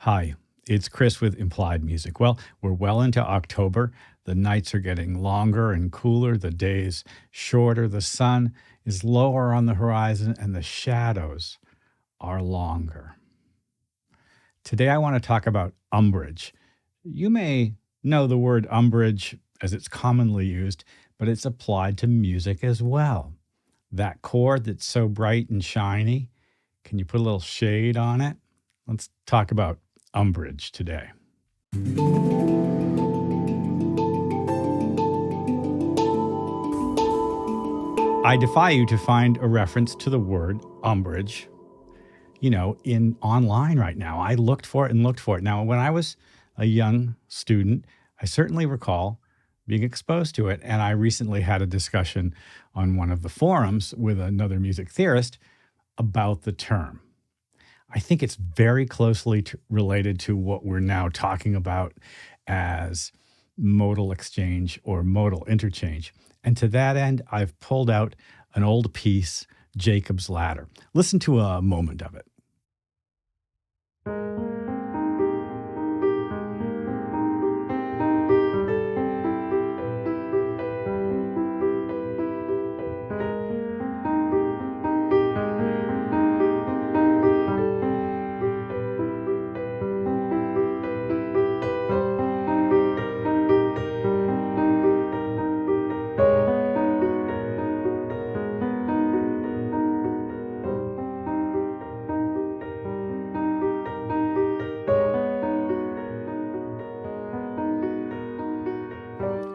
Hi, it's Chris with Implied Music. Well, we're well into October. The nights are getting longer and cooler, the days shorter, the sun is lower on the horizon, and the shadows are longer. Today, I want to talk about umbrage. You may know the word umbrage as it's commonly used, but it's applied to music as well. That chord that's so bright and shiny, can you put a little shade on it? Let's talk about umbrage today. I defy you to find a reference to the word umbrage, in online right now. I looked for it and looked for it. Now, when I was a young student, I certainly recall being exposed to it. And I recently had a discussion on one of the forums with another music theorist about the term. I think it's very closely related to what we're now talking about as modal exchange or modal interchange. And to that end, I've pulled out an old piece, Jacob's Ladder. Listen to a moment of it.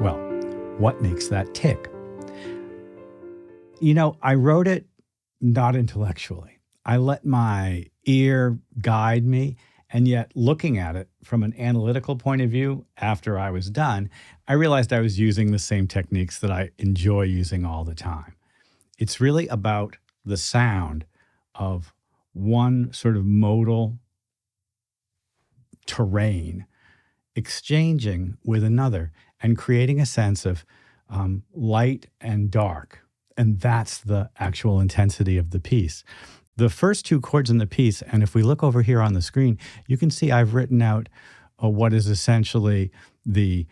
Well, what makes that tick? I wrote it not intellectually. I let my ear guide me, and yet looking at it from an analytical point of view, after I was done, I realized I was using the same techniques that I enjoy using all the time. It's really about the sound of one sort of modal terrain exchanging with another and creating a sense of light and dark. And that's the actual intensity of the piece. The first two chords in the piece, and if we look over here on the screen, you can see I've written out what is essentially the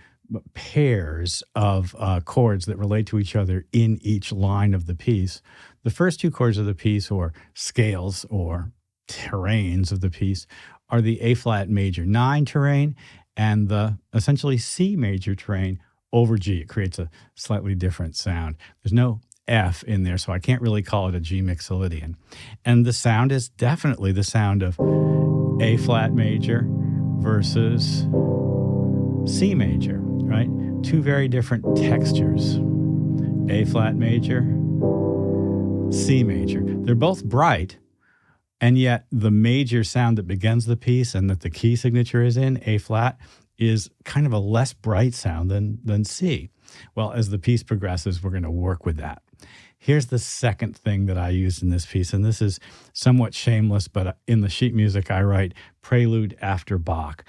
pairs of chords that relate to each other in each line of the piece. The first two chords of the piece, or scales or terrains of the piece, are the A flat major 9 terrain and the essentially C major terrain over G. It creates a slightly different sound. There's no F in there, so I can't really call it a G mixolydian. And the sound is definitely the sound of A flat major versus C major, right? Two very different textures. A flat major, C major. They're both bright, and yet the major sound that begins the piece and that the key signature is in, A flat, is kind of a less bright sound than C. Well, as the piece progresses, we're going to work with that. Here's the second thing that I used in this piece, and this is somewhat shameless, but in the sheet music I write prelude after Bach.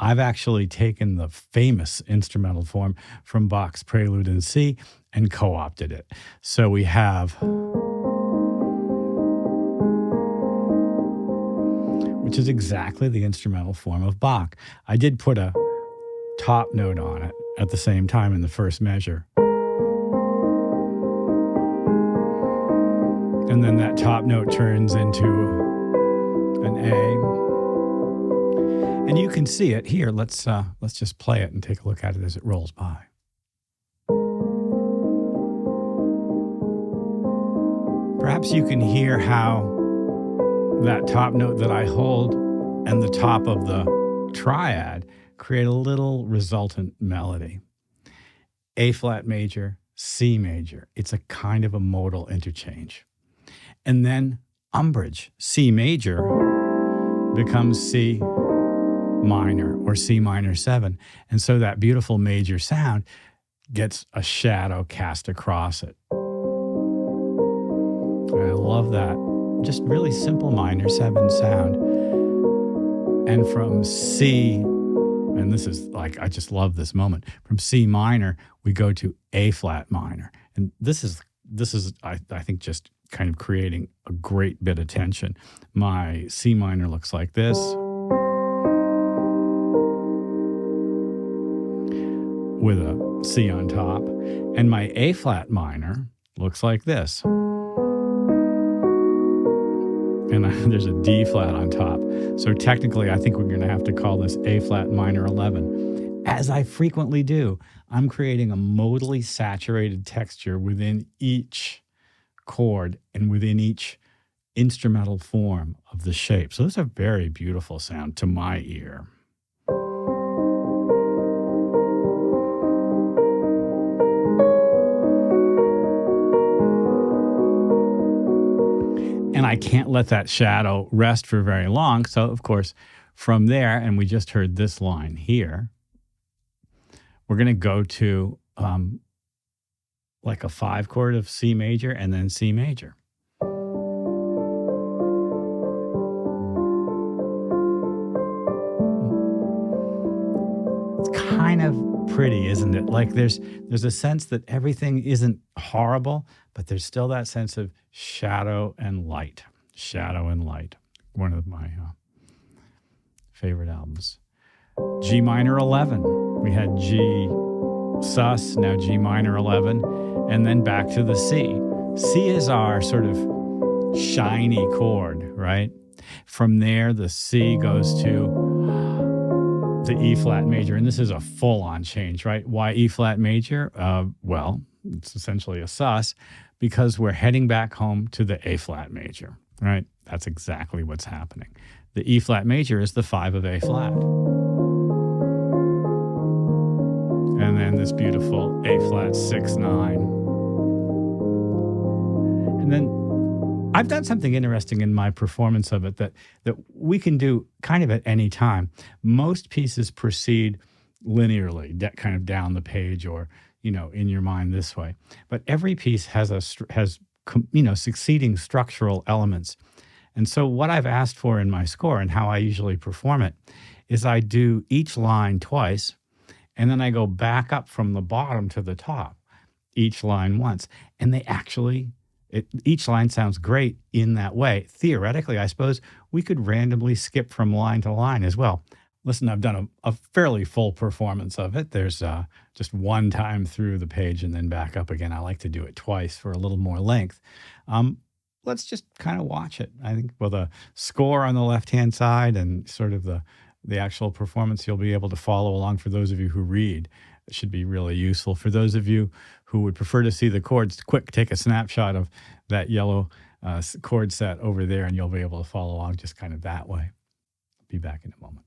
I've actually taken the famous instrumental form from Bach's Prelude in C and co-opted it. So we have, which is exactly the instrumental form of Bach. I did put a top note on it at the same time in the first measure. And then that top note turns into an A. And you can see it here. Let's just play it and take a look at it as it rolls by. Perhaps you can hear how that top note that I hold and the top of the triad create a little resultant melody. A flat major, C major. It's a kind of a modal interchange. And then umbrage, C major becomes C minor or C minor 7. And so that beautiful major sound gets a shadow cast across it. I love that. Just really simple minor 7 sound. And from C, and this is like, I just love this moment. From C minor, we go to A flat minor. And this is I think, just kind of creating a great bit of tension. My C minor looks like this. with a C on top. And my A flat minor looks like this. And there's a D flat on top. So technically, I think we're going to have to call this A flat minor 11. As I frequently do, I'm creating a modally saturated texture within each chord and within each instrumental form of the shape. So it's a very beautiful sound to my ear. And I can't let that shadow rest for very long. So, of course, from there, and we just heard this line here, we're going to go to like a 5 chord of C major and then C major. It's kind of pretty, isn't it? Like there's a sense that everything isn't horrible, but there's still that sense of shadow and light. Shadow and Light, one of my favorite albums. G minor 11. We had G sus, now G minor 11, and then back to the C. C is our sort of shiny chord, right? From there, the C goes to the E flat major, and this is a full-on change, right? Why E flat major? Well, it's essentially a sus because we're heading back home to the A flat major, right? That's exactly what's happening. The E flat major is the 5 of A flat. And then this beautiful A flat 6/9. And then I've done something interesting in my performance of it that we can do kind of at any time. Most pieces proceed linearly, kind of down the page or, in your mind this way. But every piece has succeeding structural elements. And so what I've asked for in my score and how I usually perform it is I do each line twice, and then I go back up from the bottom to the top, each line once. And they actually, each line sounds great in that way. Theoretically, I suppose we could randomly skip from line to line as well. Listen, I've done a fairly full performance of it. There's just one time through the page and then back up again. I like to do it twice for a little more length. Let's just kind of watch it. I think with a score on the left-hand side and sort of the actual performance, you'll be able to follow along. For those of you who read, it should be really useful. For those of you who would prefer to see the chords, quick, take a snapshot of that yellow chord set over there, and you'll be able to follow along just kind of that way. I'll be back in a moment.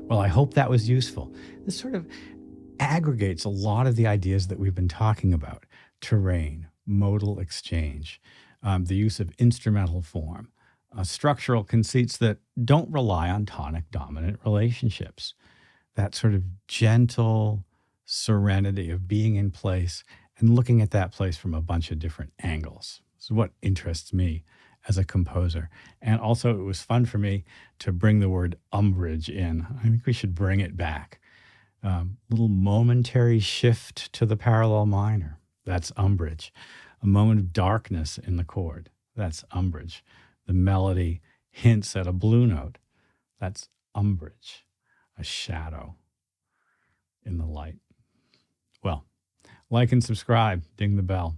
Well, I hope that was useful. This sort of aggregates a lot of the ideas that we've been talking about: terrain, modal exchange, the use of instrumental form, structural conceits that don't rely on tonic dominant relationships, that sort of gentle serenity of being in place and looking at that place from a bunch of different angles. This is what interests me as a composer. And also, it was fun for me to bring the word umbrage in. I think we should bring it back. Little momentary shift to the parallel minor. That's umbrage. A moment of darkness in the chord. That's umbrage. The melody hints at a blue note. That's umbrage. A shadow in the light. Well, like and subscribe. Ding the bell.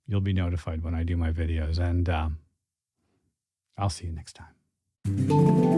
You'll be notified when I do my videos. And I'll see you next time.